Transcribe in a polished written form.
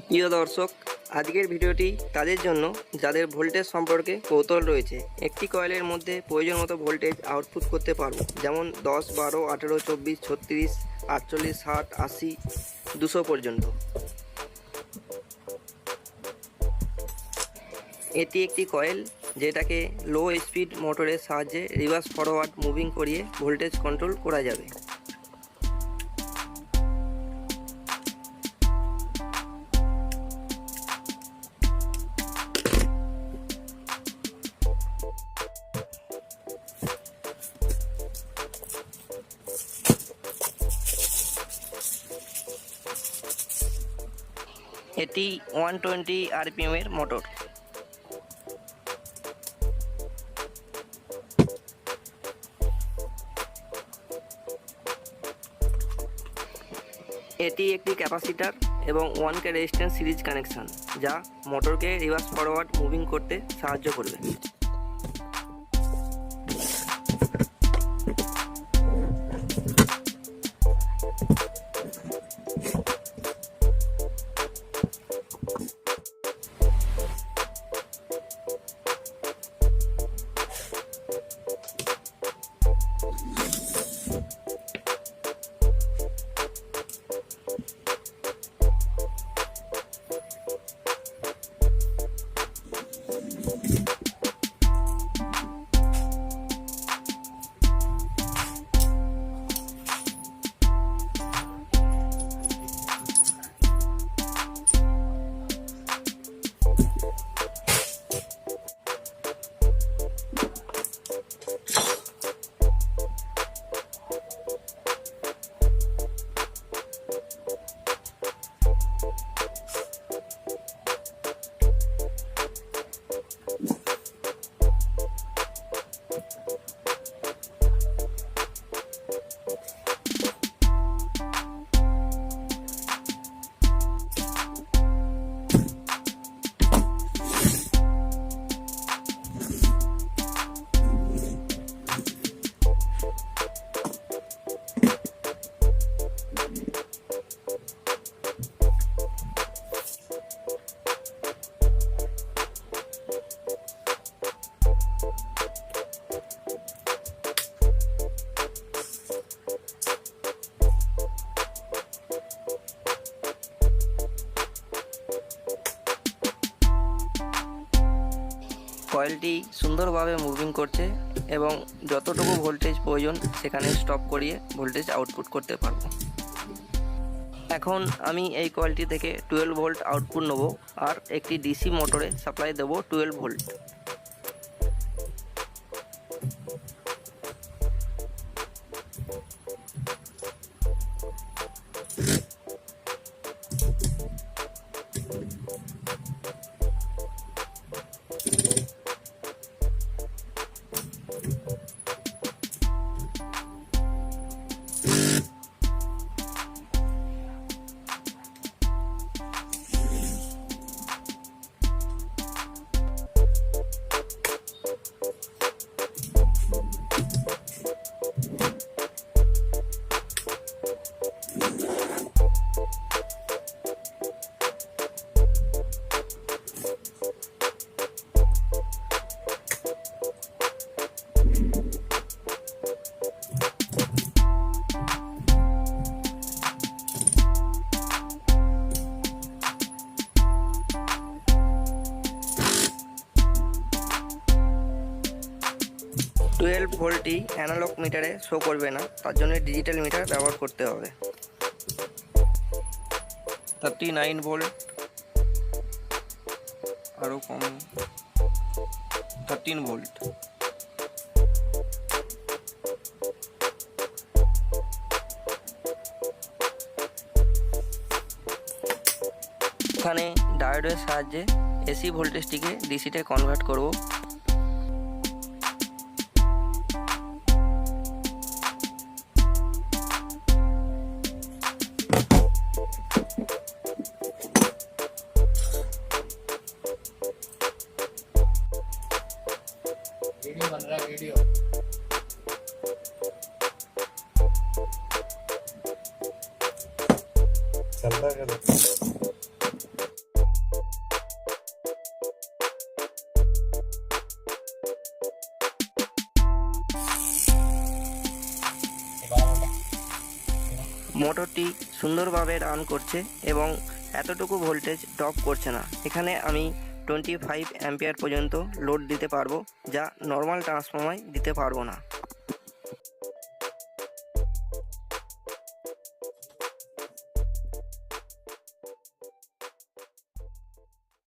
প্রিয় দর্শক, আজকের ভিডিওটি তাদের জন্য যাদের ভোল্টেজ সম্পর্কে কৌতূহল রয়েছে। একটি কয়েলের মধ্যে প্রয়োজন মতো ভোল্টেজ আউটপুট করতে পারবো, যেমন 10, 12, 18, 24, 36, 48, 60, 80, 200 পর্যন্ত। এটি একটি কয়েল যেটাকে লো স্পিড মোটরের সাহায্যে রিভার্স ফরওয়ার্ড মুভিং করিয়ে ভোল্টেজ কন্ট্রোল করা যাবে। এটি 120 RPM এর মোটর। এটি একটি ক্যাপাসিটার এবং 1K রেজিস্ট্যান্স সিরিজ কানেকশন, যা মোটরকে রিভার্স ফরওয়ার্ড মুভিং করতে সাহায্য করবে। কয়েলটি সুন্দরভাবে মুভিং করছে এবং যতটুকু ভোল্টেজ প্রয়োজন সেখানে স্টপ করিয়ে ভোল্টেজ আউটপুট করতে পারবো। এখন আমি এই কয়েলটি থেকে 12 ভোল্ট আউটপুট নেব আর একটি ডিসি মোটরে সাপ্লাই দেব 12 ভোল্ট। ভোল্টটি অ্যানালগ মিটারে শো করবে না, তার জন্য ডিজিটাল মিটার ব্যবহার করতে হবে। 39 ভোল্ট, আরও কম, 13 ভোল্ট। এখানে ডায়োডের সাহায্যে এসি ভোল্টেজটিকে ডিসিতে কনভার্ট করব। वीडियो बन रहा है, वीडियो चल रहा है। মোটরটি সুন্দরভাবে রান করছে এবং এতটুকু ভোল্টেজ ড্রপ করছে না। এখানে আমি 25 অ্যাম্পিয়ার পর্যন্ত লোড দিতে পারবো, যা নর্মাল ট্রান্সফর্মারে দিতে পারবো না।